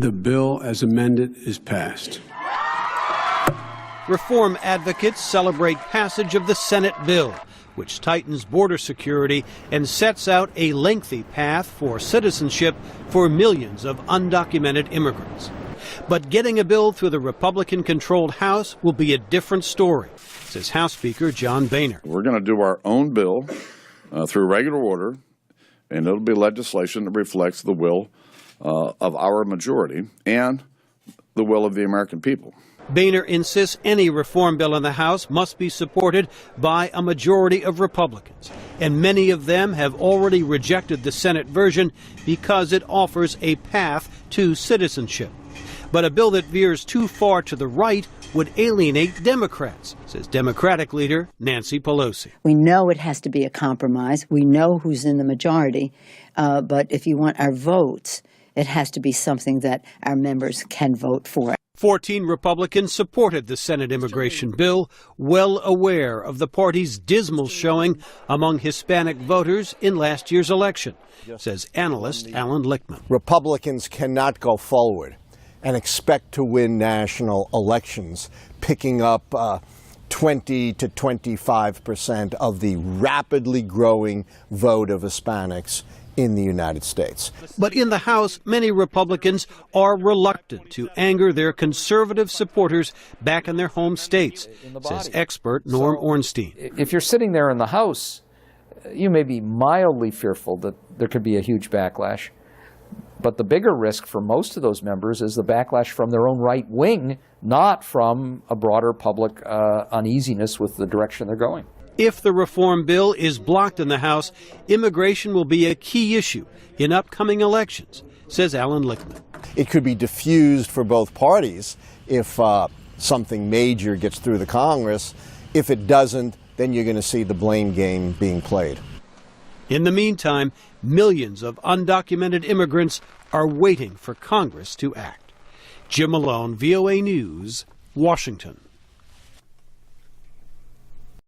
the bill as amended is passed. Reform advocates celebrate passage of the Senate bill, which tightens border security and sets out a lengthy path for citizenship for millions of undocumented immigrants. But getting a bill through the Republican-controlled House will be a different story, says House Speaker John Boehner. We're going to do our own bill through regular order, and it'll be legislation that reflects the will of our majority and the will of the American people. Boehner insists any reform bill in the House must be supported by a majority of Republicans, and many of them have already rejected the Senate version because it offers a path to citizenship. But a bill that veers too far to the right would alienate Democrats, says Democratic leader Nancy Pelosi. We know it has to be a compromise. We know who's in the majority. But if you want our votes, it has to be something that our members can vote for. 14 Republicans supported the Senate immigration bill, well aware of the party's dismal showing among Hispanic voters in last year's election, says analyst Alan Lichtman. Republicans cannot go forward and expect to win national elections, picking up 20 to 25% of the rapidly growing vote of Hispanics in the United States. But in the House, many Republicans are reluctant to anger their conservative supporters back in their home states, says expert Norm Ornstein. If you're sitting there in the House, you may be mildly fearful that there could be a huge backlash. But the bigger risk for most of those members is the backlash from their own right wing, not from a broader public uneasiness with the direction they're going. If the reform bill is blocked in the House, immigration will be a key issue in upcoming elections, says Alan Lichtman. It could be diffused for both parties if something major gets through the Congress. If it doesn't, then you're going to see the blame game being played. In the meantime, millions of undocumented immigrants are waiting for Congress to act. Jim Malone, VOA News, Washington.